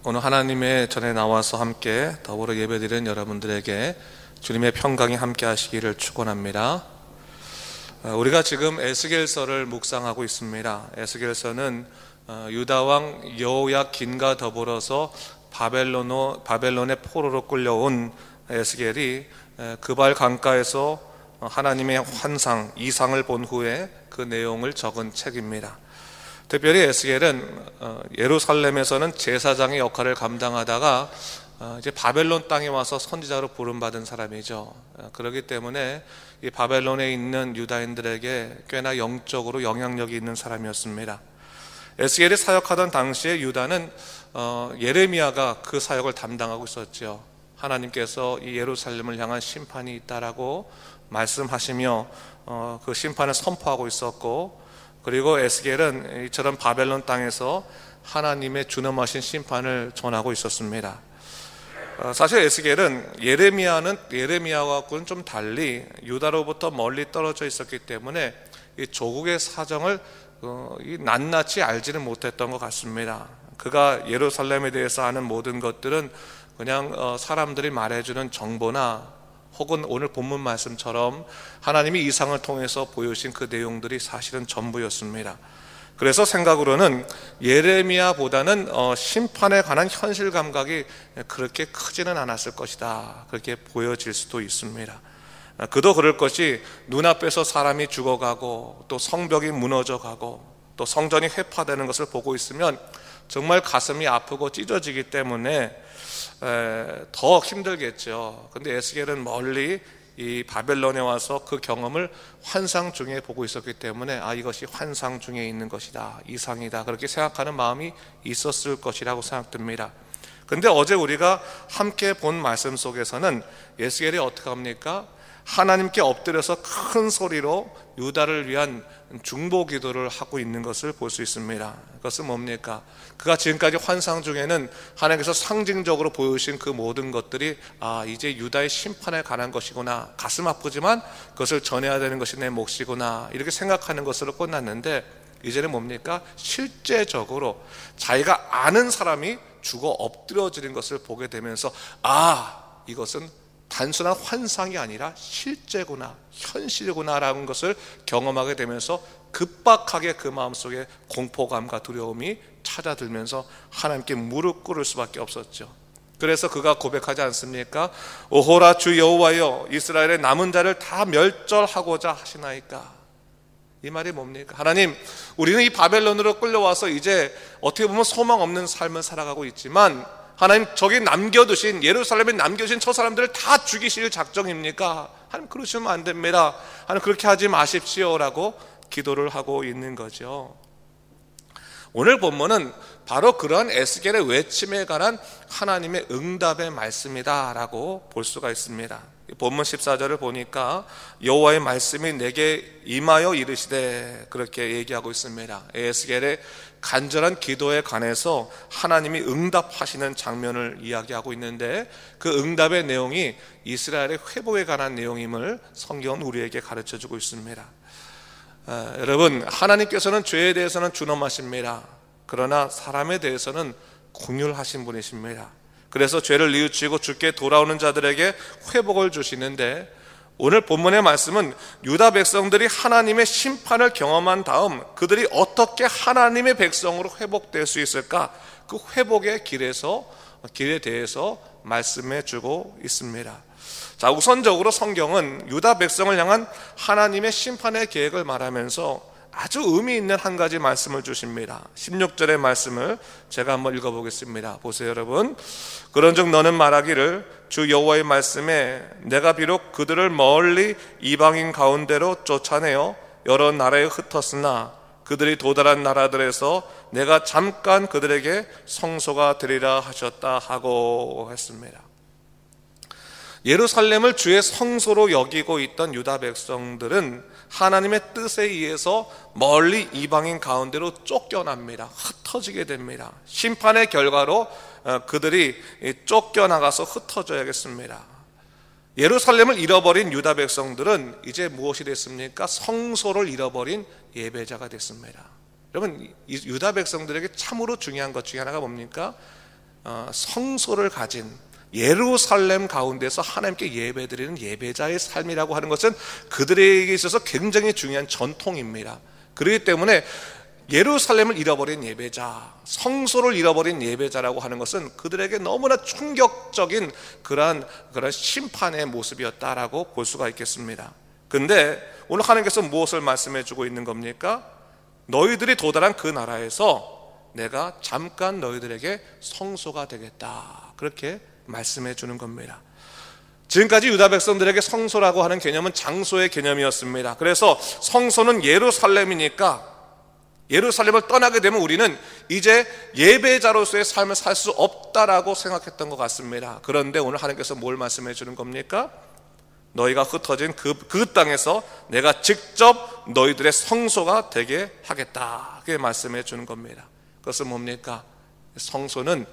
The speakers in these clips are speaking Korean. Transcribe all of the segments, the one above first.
오늘 하나님의 전에 나와서 함께 더불어 예배드리는 여러분들에게 주님의 평강이 함께 하시기를 축원합니다. 우리가 지금 에스겔서를 묵상하고 있습니다. 에스겔서는 유다 왕 여호야긴과 더불어서 바벨론의 포로로 끌려온 에스겔이 그발 강가에서 하나님의 환상, 이상을 본 후에 그 내용을 적은 책입니다. 특별히 에스겔은 예루살렘에서는 제사장의 역할을 감당하다가 이제 바벨론 땅에 와서 선지자로 부름받은 사람이죠. 그렇기 때문에 이 바벨론에 있는 유다인들에게 꽤나 영적으로 영향력이 있는 사람이었습니다. 에스겔이 사역하던 당시에 유다는 예레미야가 그 사역을 담당하고 있었죠. 하나님께서 이 예루살렘을 향한 심판이 있다라고 말씀하시며 그 심판을 선포하고 있었고, 그리고 에스겔은 이처럼 바벨론 땅에서 하나님의 준엄하신 심판을 전하고 있었습니다. 사실 에스겔은 예레미야와는 좀 달리 유다로부터 멀리 떨어져 있었기 때문에 이 조국의 사정을 낱낱이 알지는 못했던 것 같습니다. 그가 예루살렘에 대해서 아는 모든 것들은 그냥 사람들이 말해주는 정보나 혹은 오늘 본문 말씀처럼 하나님이 이상을 통해서 보여주신 그 내용들이 사실은 전부였습니다. 그래서 생각으로는 예레미야보다는 심판에 관한 현실 감각이 그렇게 크지는 않았을 것이다, 그렇게 보여질 수도 있습니다. 그도 그럴 것이 눈앞에서 사람이 죽어가고 또 성벽이 무너져가고 또 성전이 회파되는 것을 보고 있으면 정말 가슴이 아프고 찢어지기 때문에 더 힘들겠죠. 근데 에스겔은 멀리 이 바벨론에 와서 그 경험을 환상 중에 보고 있었기 때문에 이것이 환상 중에 있는 것이다, 이상이다, 그렇게 생각하는 마음이 있었을 것이라고 생각됩니다. 근데 어제 우리가 함께 본 말씀 속에서는 에스겔이 어떻게 합니까? 하나님께 엎드려서 큰 소리로 유다를 위한 중보 기도를 하고 있는 것을 볼 수 있습니다. 그것은 뭡니까? 그가 지금까지 환상 중에는 하나님께서 상징적으로 보여주신 그 모든 것들이 이제 유다의 심판에 관한 것이구나, 가슴 아프지만 그것을 전해야 되는 것이 내 몫이구나, 이렇게 생각하는 것으로 끝났는데, 이제는 뭡니까? 실제적으로 자기가 아는 사람이 죽어 엎드려지는 것을 보게 되면서 이것은 단순한 환상이 아니라 실제구나, 현실구나라는 것을 경험하게 되면서 급박하게 그 마음속에 공포감과 두려움이 찾아들면서 하나님께 무릎 꿇을 수밖에 없었죠. 그래서 그가 고백하지 않습니까? 오호라 주 여호와여, 이스라엘의 남은 자를 다 멸절하고자 하시나이까. 이 말이 뭡니까? 하나님, 우리는 이 바벨론으로 끌려와서 이제 어떻게 보면 소망 없는 삶을 살아가고 있지만 하나님, 저기 남겨두신, 예루살렘에 남겨두신 저 사람들을 다 죽이실 작정입니까? 하나님, 그러시면 안 됩니다. 하나님, 그렇게 하지 마십시오라고 기도를 하고 있는 거죠. 오늘 본문은 바로 그러한 에스겔의 외침에 관한 하나님의 응답의 말씀이다 라고 볼 수가 있습니다. 본문 14절을 보니까 여호와의 말씀이 내게 임하여 이르시되, 그렇게 얘기하고 있습니다. 에스겔의 간절한 기도에 관해서 하나님이 응답하시는 장면을 이야기하고 있는데, 그 응답의 내용이 이스라엘의 회복에 관한 내용임을 성경은 우리에게 가르쳐주고 있습니다. 여러분, 하나님께서는 죄에 대해서는 준엄하십니다. 그러나 사람에 대해서는 긍휼하신 분이십니다. 그래서 죄를 뉘우치고 주께 돌아오는 자들에게 회복을 주시는데, 오늘 본문의 말씀은 유다 백성들이 하나님의 심판을 경험한 다음 그들이 어떻게 하나님의 백성으로 회복될 수 있을까, 그 회복의 길에 대해서 말씀해 주고 있습니다. 자, 우선적으로 성경은 유다 백성을 향한 하나님의 심판의 계획을 말하면서 아주 의미 있는 한 가지 말씀을 주십니다. 16절의 말씀을 제가 한번 읽어보겠습니다. 보세요, 여러분. 그런즉 너는 말하기를 주 여호와의 말씀에 내가 비록 그들을 멀리 이방인 가운데로 쫓아내어 여러 나라에 흩었으나 그들이 도달한 나라들에서 내가 잠깐 그들에게 성소가 되리라 하셨다 하고 했습니다. 예루살렘을 주의 성소로 여기고 있던 유다 백성들은 하나님의 뜻에 의해서 멀리 이방인 가운데로 쫓겨납니다. 흩어지게 됩니다. 심판의 결과로 그들이 쫓겨나가서 흩어져야겠습니다. 예루살렘을 잃어버린 유다 백성들은 이제 무엇이 됐습니까? 성소를 잃어버린 예배자가 됐습니다. 여러분, 유다 백성들에게 참으로 중요한 것 중에 하나가 뭡니까? 성소를 가진 예루살렘 가운데서 하나님께 예배드리는 예배자의 삶이라고 하는 것은 그들에게 있어서 굉장히 중요한 전통입니다. 그렇기 때문에 예루살렘을 잃어버린 예배자, 성소를 잃어버린 예배자라고 하는 것은 그들에게 너무나 충격적인 그러한 심판의 모습이었다라고 볼 수가 있겠습니다. 근데 오늘 하나님께서 무엇을 말씀해 주고 있는 겁니까? 너희들이 도달한 그 나라에서 내가 잠깐 너희들에게 성소가 되겠다, 그렇게 말씀해 주는 겁니다. 지금까지 유다 백성들에게 성소라고 하는 개념은 장소의 개념이었습니다. 그래서 성소는 예루살렘이니까 예루살렘을 떠나게 되면 우리는 이제 예배자로서의 삶을 살 수 없다라고 생각했던 것 같습니다. 그런데 오늘 하나님께서 뭘 말씀해 주는 겁니까? 너희가 흩어진 그 땅에서 내가 직접 너희들의 성소가 되게 하겠다, 그게 말씀해 주는 겁니다. 그것은 뭡니까? 성소는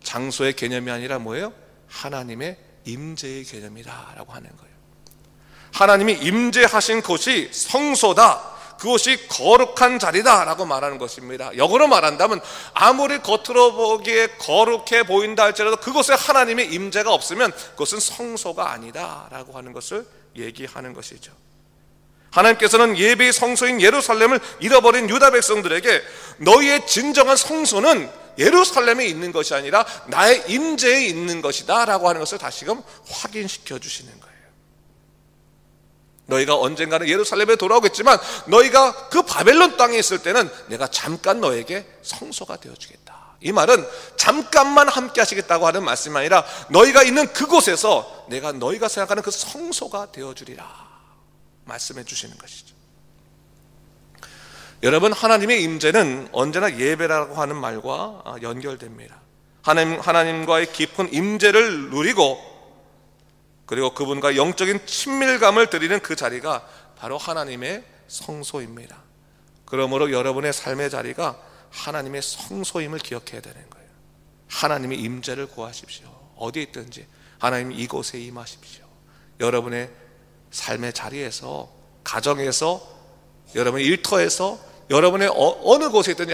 장소의 개념이 아니라 뭐예요? 하나님의 임재의 개념이다라고 하는 거예요. 하나님이 임재하신 곳이 성소다, 그것이 거룩한 자리다라고 말하는 것입니다. 역으로 말한다면 아무리 겉으로 보기에 거룩해 보인다 할지라도 그곳에 하나님의 임재가 없으면 그것은 성소가 아니다라고 하는 것을 얘기하는 것이죠. 하나님께서는 예배의 성소인 예루살렘을 잃어버린 유다 백성들에게 너희의 진정한 성소는 예루살렘에 있는 것이 아니라 나의 임재에 있는 것이다 라고 하는 것을 다시금 확인시켜 주시는 거예요. 너희가 언젠가는 예루살렘에 돌아오겠지만 너희가 그 바벨론 땅에 있을 때는 내가 잠깐 너에게 성소가 되어주겠다. 이 말은 잠깐만 함께 하시겠다고 하는 말씀이 아니라 너희가 있는 그곳에서 내가 너희가 생각하는 그 성소가 되어주리라 말씀해 주시는 것이죠. 여러분, 하나님의 임재는 언제나 예배라고 하는 말과 연결됩니다. 하나님과의 깊은 임재를 누리고 그리고 그분과 영적인 친밀감을 드리는 그 자리가 바로 하나님의 성소입니다. 그러므로 여러분의 삶의 자리가 하나님의 성소임을 기억해야 되는 거예요. 하나님의 임재를 구하십시오. 어디에 있든지 하나님 이곳에 임하십시오. 여러분의 삶의 자리에서, 가정에서, 여러분의 일터에서, 여러분의 어느 곳에 있든지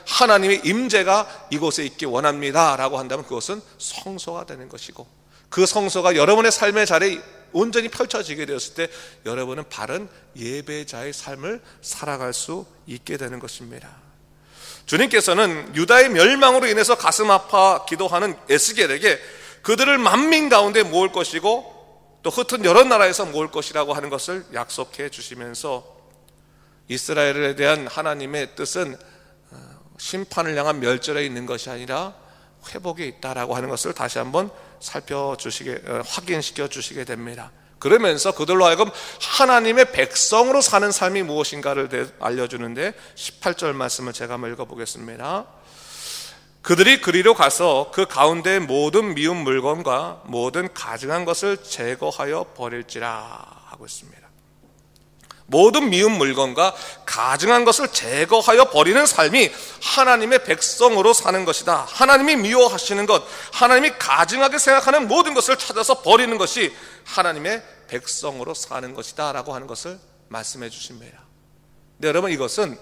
하나님의 임재가 이곳에 있기 원합니다 라고 한다면 그것은 성소가 되는 것이고, 그 성소가 여러분의 삶의 자리에 온전히 펼쳐지게 되었을 때 여러분은 바른 예배자의 삶을 살아갈 수 있게 되는 것입니다. 주님께서는 유다의 멸망으로 인해서 가슴 아파 기도하는 에스겔에게 그들을 만민 가운데 모을 것이고 또 흩은 여러 나라에서 모을 것이라고 하는 것을 약속해 주시면서 이스라엘에 대한 하나님의 뜻은 심판을 향한 멸절에 있는 것이 아니라 회복에 있다라고 하는 것을 다시 한번 확인시켜 주시게 됩니다. 그러면서 그들로 하여금 하나님의 백성으로 사는 삶이 무엇인가를 알려주는데 18절 말씀을 제가 한번 읽어보겠습니다. 그들이 그리로 가서 그 가운데 모든 미운 물건과 모든 가증한 것을 제거하여 버릴지라 하고 있습니다. 모든 미운 물건과 가증한 것을 제거하여 버리는 삶이 하나님의 백성으로 사는 것이다. 하나님이 미워하시는 것, 하나님이 가증하게 생각하는 모든 것을 찾아서 버리는 것이 하나님의 백성으로 사는 것이다 라고 하는 것을 말씀해 주십니다. 근데 여러분, 이것은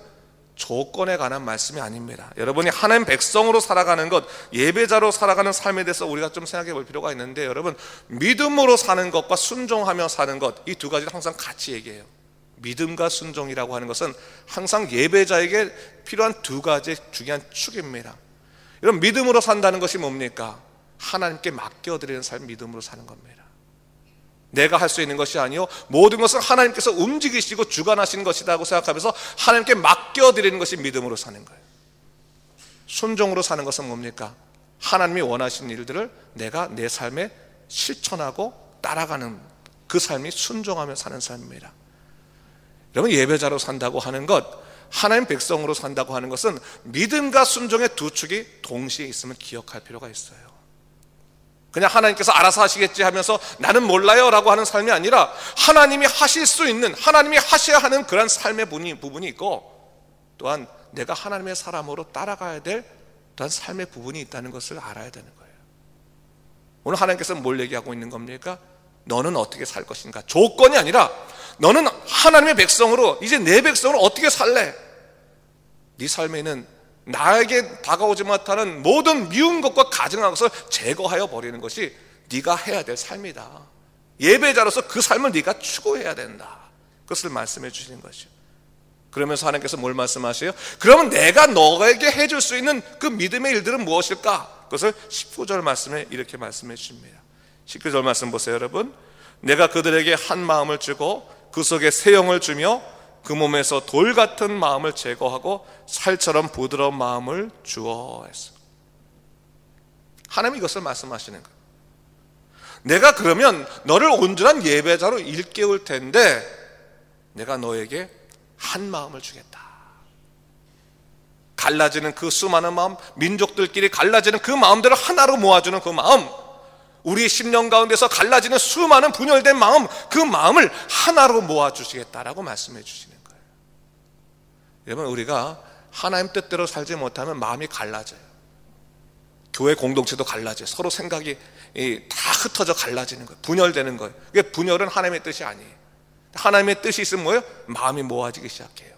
조건에 관한 말씀이 아닙니다. 여러분이 하나님 백성으로 살아가는 것, 예배자로 살아가는 삶에 대해서 우리가 좀 생각해 볼 필요가 있는데, 여러분, 믿음으로 사는 것과 순종하며 사는 것, 이 두 가지를 항상 같이 얘기해요. 믿음과 순종이라고 하는 것은 항상 예배자에게 필요한 두 가지 중요한 축입니다. 이런 믿음으로 산다는 것이 뭡니까? 하나님께 맡겨드리는 삶, 믿음으로 사는 겁니다. 내가 할 수 있는 것이 아니요 모든 것은 하나님께서 움직이시고 주관하시는 것이라고 생각하면서 하나님께 맡겨드리는 것이 믿음으로 사는 거예요. 순종으로 사는 것은 뭡니까? 하나님이 원하시는 일들을 내가 내 삶에 실천하고 따라가는 그 삶이 순종하며 사는 삶입니다. 여러분, 예배자로 산다고 하는 것, 하나님 백성으로 산다고 하는 것은 믿음과 순종의 두 축이 동시에 있음을 기억할 필요가 있어요. 그냥 하나님께서 알아서 하시겠지 하면서 나는 몰라요 라고 하는 삶이 아니라 하나님이 하실 수 있는, 하나님이 하셔야 하는 그런 삶의 부분이 있고, 또한 내가 하나님의 사람으로 따라가야 될 또한 삶의 부분이 있다는 것을 알아야 되는 거예요. 오늘 하나님께서는 뭘 얘기하고 있는 겁니까? 너는 어떻게 살 것인가? 조건이 아니라 너는 하나님의 백성으로, 이제 내 백성으로 어떻게 살래? 네 삶에 있는 나에게 다가오지 못하는 모든 미운 것과 가증한 것을 제거하여 버리는 것이 네가 해야 될 삶이다. 예배자로서 그 삶을 네가 추구해야 된다. 그것을 말씀해 주시는 것이죠. 그러면서 하나님께서 뭘 말씀하세요? 그러면 내가 너에게 해줄 수 있는 그 믿음의 일들은 무엇일까? 그것을 19절 말씀에 이렇게 말씀해 주십니다. 19절 말씀 보세요, 여러분. 내가 그들에게 한 마음을 주고 그 속에 새 영을 주며 그 몸에서 돌 같은 마음을 제거하고 살처럼 부드러운 마음을 주어 했어. 하나님이 이것을 말씀하시는 거예요. 내가 그러면 너를 온전한 예배자로 일깨울 텐데 내가 너에게 한 마음을 주겠다. 갈라지는 그 수많은 마음, 민족들끼리 갈라지는 그 마음들을 하나로 모아주는 그 마음, 우리 심령 가운데서 갈라지는 수많은 분열된 마음, 그 마음을 하나로 모아주시겠다라고 말씀해 주시는 거예요. 여러분, 우리가 하나님 뜻대로 살지 못하면 마음이 갈라져요. 교회 공동체도 갈라져요. 서로 생각이 다 흩어져 갈라지는 거예요. 분열되는 거예요. 그게 분열은 하나님의 뜻이 아니에요. 하나님의 뜻이 있으면 뭐예요? 마음이 모아지기 시작해요.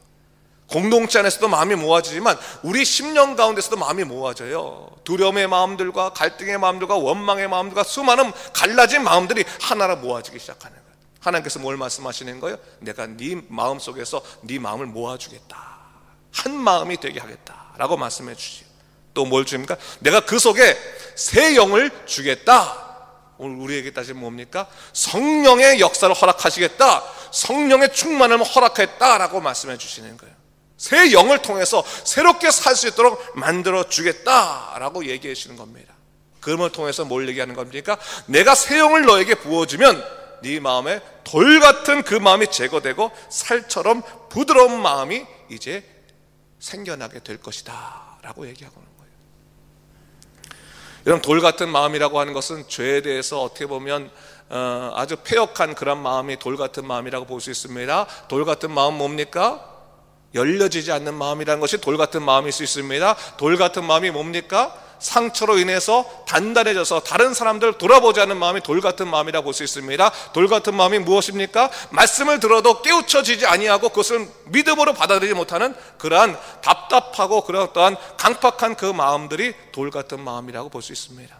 공동체 안에서도 마음이 모아지지만 우리 심령 가운데서도 마음이 모아져요. 두려움의 마음들과 갈등의 마음들과 원망의 마음들과 수많은 갈라진 마음들이 하나로 모아지기 시작하는 거예요. 하나님께서 뭘 말씀하시는 거예요? 내가 네 마음 속에서 네 마음을 모아주겠다. 한 마음이 되게 하겠다라고 말씀해 주시죠. 또 뭘 줍니까? 내가 그 속에 새 영을 주겠다. 오늘 우리에게 따지면 뭡니까? 성령의 역사를 허락하시겠다. 성령의 충만함을 허락했다라고 말씀해 주시는 거예요. 새 영을 통해서 새롭게 살 수 있도록 만들어 주겠다라고 얘기해 주시는 겁니다. 그걸 통해서 뭘 얘기하는 겁니까? 내가 새 영을 너에게 부어주면 네 마음에 돌 같은 그 마음이 제거되고 살처럼 부드러운 마음이 이제 생겨나게 될 것이다 라고 얘기하고 있는 거예요. 여러분, 돌 같은 마음이라고 하는 것은 죄에 대해서 어떻게 보면 아주 패역한 그런 마음이 돌 같은 마음이라고 볼 수 있습니다. 돌 같은 마음 뭡니까? 열려지지 않는 마음이라는 것이 돌 같은 마음일 수 있습니다. 돌 같은 마음이 뭡니까? 상처로 인해서 단단해져서 다른 사람들 돌아보지 않는 마음이 돌 같은 마음이라고 볼 수 있습니다. 돌 같은 마음이 무엇입니까? 말씀을 들어도 깨우쳐지지 아니하고 그것을 믿음으로 받아들이지 못하는 그러한 답답하고 그런 어떠한 강팍한 그 마음들이 돌 같은 마음이라고 볼 수 있습니다.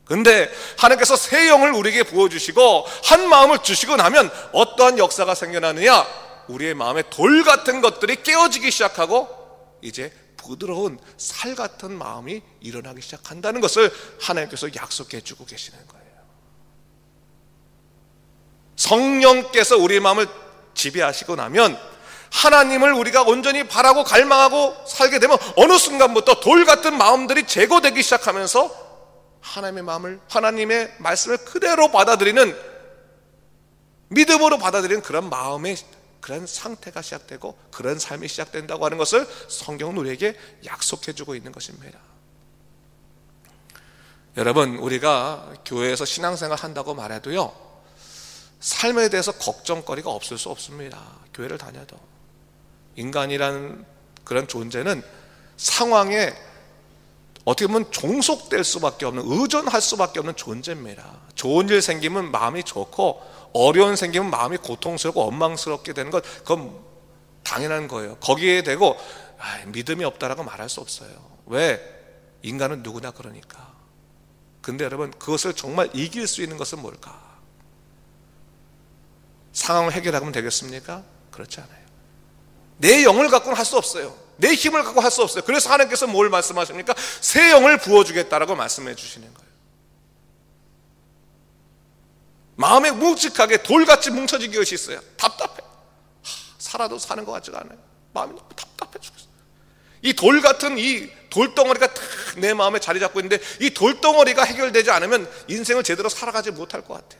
근데 하나님께서 새 영을 우리에게 부어주시고 한 마음을 주시고 나면 어떠한 역사가 생겨나느냐? 우리의 마음에 돌 같은 것들이 깨어지기 시작하고 이제 부드러운 살 같은 마음이 일어나기 시작한다는 것을 하나님께서 약속해 주고 계시는 거예요. 성령께서 우리의 마음을 지배하시고 나면 하나님을 우리가 온전히 바라고 갈망하고 살게 되면 어느 순간부터 돌 같은 마음들이 제거되기 시작하면서 하나님의 마음을, 하나님의 말씀을 그대로 받아들이는, 믿음으로 받아들이는 그런 마음의 그런 상태가 시작되고 그런 삶이 시작된다고 하는 것을 성경은 우리에게 약속해주고 있는 것입니다. 여러분, 우리가 교회에서 신앙생활 한다고 말해도요, 삶에 대해서 걱정거리가 없을 수 없습니다. 교회를 다녀도. 인간이라는 그런 존재는 상황에 어떻게 보면 종속될 수밖에 없는, 의존할 수밖에 없는 존재입니다. 좋은 일 생기면 마음이 좋고 어려운 생기면 마음이 고통스럽고 원망스럽게 되는 것, 그건 당연한 거예요. 거기에 대고 믿음이 없다라고 말할 수 없어요. 왜? 인간은 누구나 그러니까. 근데 여러분, 그것을 정말 이길 수 있는 것은 뭘까? 상황을 해결하면 되겠습니까? 그렇지 않아요. 내 영을 갖고는 할 수 없어요. 내 힘을 갖고 할 수 없어요. 그래서 하나님께서 뭘 말씀하십니까? 새 영을 부어주겠다라고 말씀해 주시는 거예요. 마음에 묵직하게 돌같이 뭉쳐진 것이 있어요. 답답해. 살아도 사는 것 같지가 않아요. 마음이 너무 답답해 죽겠어요. 이 돌 같은 이 돌덩어리가 딱 내 마음에 자리 잡고 있는데 이 돌덩어리가 해결되지 않으면 인생을 제대로 살아가지 못할 것 같아요.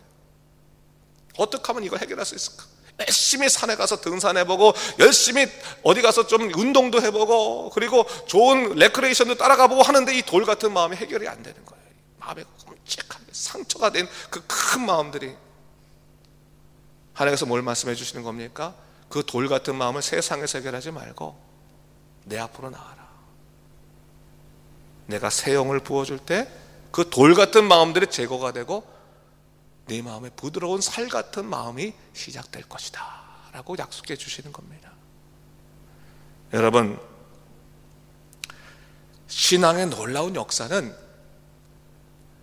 어떻게 하면 이걸 해결할 수 있을까? 열심히 산에 가서 등산해보고 열심히 어디 가서 좀 운동도 해보고 그리고 좋은 레크레이션도 따라가보고 하는데 이 돌 같은 마음이 해결이 안 되는 거예요. 마음에 끔찍하게 상처가 된 그 큰 마음들이, 하나님께서 뭘 말씀해 주시는 겁니까? 그 돌 같은 마음을 세상에서 해결하지 말고 내 앞으로 나와라. 내가 새 영을 부어줄 때 그 돌 같은 마음들이 제거가 되고 네 마음에 부드러운 살 같은 마음이 시작될 것이다 라고 약속해 주시는 겁니다. 여러분, 신앙의 놀라운 역사는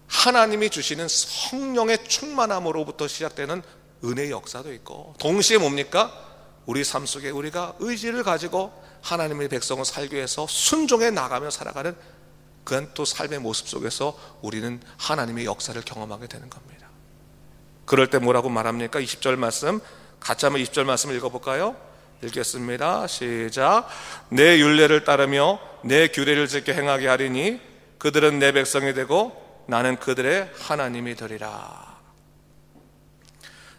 하나님이 주시는 성령의 충만함으로부터 시작되는 은혜의 역사도 있고, 동시에 뭡니까? 우리 삶 속에 우리가 의지를 가지고 하나님의 백성을 살기 위해서 순종해 나가며 살아가는 그런 또 삶의 모습 속에서 우리는 하나님의 역사를 경험하게 되는 겁니다. 그럴 때 뭐라고 말합니까? 20절 말씀, 같이 한번 20절 말씀을 읽어볼까요? 읽겠습니다. 시작. 내 율례를 따르며 내 규례를 지켜 행하게 하리니 그들은 내 백성이 되고 나는 그들의 하나님이 되리라.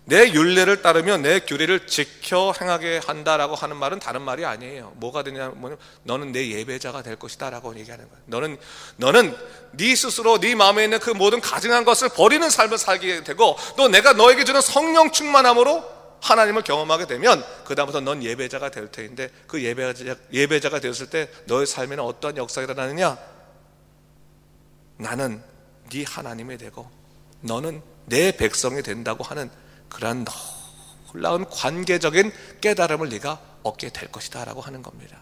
내 율례를 따르며 내 규례를 지켜 행하게 한다라고 하는 말은 다른 말이 아니에요. 뭐가 되냐면 너는 내 예배자가 될 것이다 라고 얘기하는 거예요. 너는 네 스스로 네 마음에 있는 그 모든 가증한 것을 버리는 삶을 살게 되고, 또 내가 너에게 주는 성령 충만함으로 하나님을 경험하게 되면 그 다음부터 넌 예배자가 될 터인데, 그 예배자가 되었을 때 너의 삶에는 어떠한 역사가 일어나느냐? 나는 네 하나님이 되고 너는 내 백성이 된다고 하는 그러한 놀라운 관계적인 깨달음을 네가 얻게 될 것이다 라고 하는 겁니다.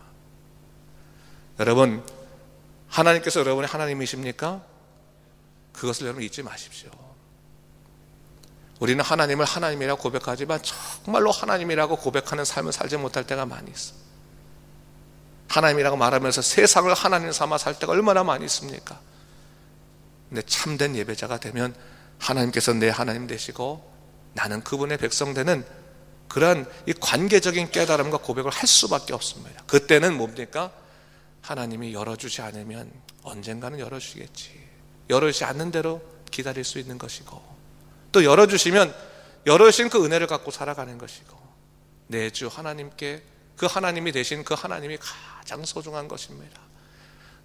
여러분, 하나님께서 여러분의 하나님이십니까? 그것을 여러분 잊지 마십시오. 우리는 하나님을 하나님이라고 고백하지만 정말로 하나님이라고 고백하는 삶을 살지 못할 때가 많이 있어. 하나님이라고 말하면서 세상을 하나님 삼아 살 때가 얼마나 많이 있습니까? 근데 참된 예배자가 되면 하나님께서 내 하나님 되시고 나는 그분의 백성 되는 그러한 이 관계적인 깨달음과 고백을 할 수밖에 없습니다. 그때는 뭡니까? 하나님이 열어주지 않으면 언젠가는 열어주시겠지. 열어주지 않는 대로 기다릴 수 있는 것이고, 또 열어주시면 열어주신 그 은혜를 갖고 살아가는 것이고, 내 주 하나님께 그 하나님이 되신 그 하나님이 가장 소중한 것입니다.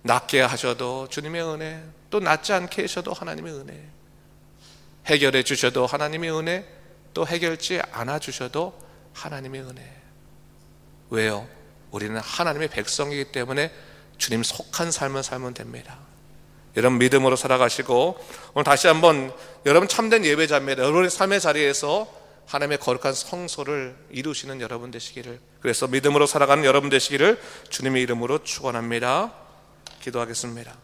낫게 하셔도 주님의 은혜, 또 낫지 않게 하셔도 하나님의 은혜, 해결해 주셔도 하나님의 은혜, 또 해결지 않아 주셔도 하나님의 은혜. 왜요? 우리는 하나님의 백성이기 때문에 주님 속한 삶을 살면 됩니다. 여러분 믿음으로 살아가시고, 오늘 다시 한번 여러분 참된 예배자입니다. 여러분의 삶의 자리에서 하나님의 거룩한 성소를 이루시는 여러분 되시기를, 그래서 믿음으로 살아가는 여러분 되시기를 주님의 이름으로 축원합니다. 기도하겠습니다.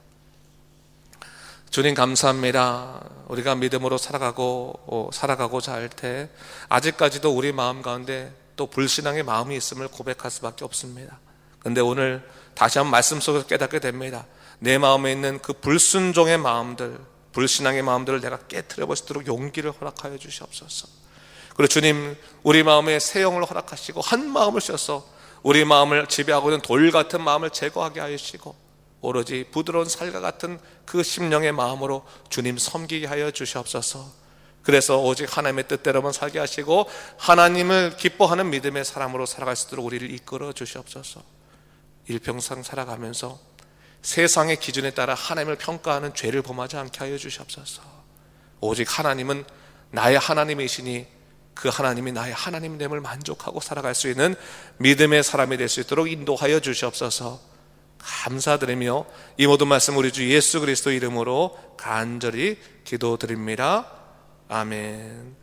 주님 감사합니다. 우리가 믿음으로 살아가고자 할 때 아직까지도 우리 마음 가운데 또 불신앙의 마음이 있음을 고백할 수밖에 없습니다. 그런데 오늘 다시 한번 말씀 속에서 깨닫게 됩니다. 내 마음에 있는 그 불순종의 마음들, 불신앙의 마음들을 내가 깨트려 볼 수 있도록 용기를 허락하여 주시옵소서. 그리고 주님, 우리 마음에 새 영을 허락하시고 한 마음을 씌워서 우리 마음을 지배하고 있는 돌 같은 마음을 제거하게 하시고 오로지 부드러운 살과 같은 그 심령의 마음으로 주님 섬기게 하여 주시옵소서. 그래서 오직 하나님의 뜻대로만 살게 하시고 하나님을 기뻐하는 믿음의 사람으로 살아갈 수 있도록 우리를 이끌어 주시옵소서. 일평생 살아가면서 세상의 기준에 따라 하나님을 평가하는 죄를 범하지 않게 하여 주시옵소서. 오직 하나님은 나의 하나님이시니 그 하나님이 나의 하나님됨을 만족하고 살아갈 수 있는 믿음의 사람이 될 수 있도록 인도하여 주시옵소서. 감사드리며 이 모든 말씀 우리 주 예수 그리스도 이름으로 간절히 기도드립니다. 아멘.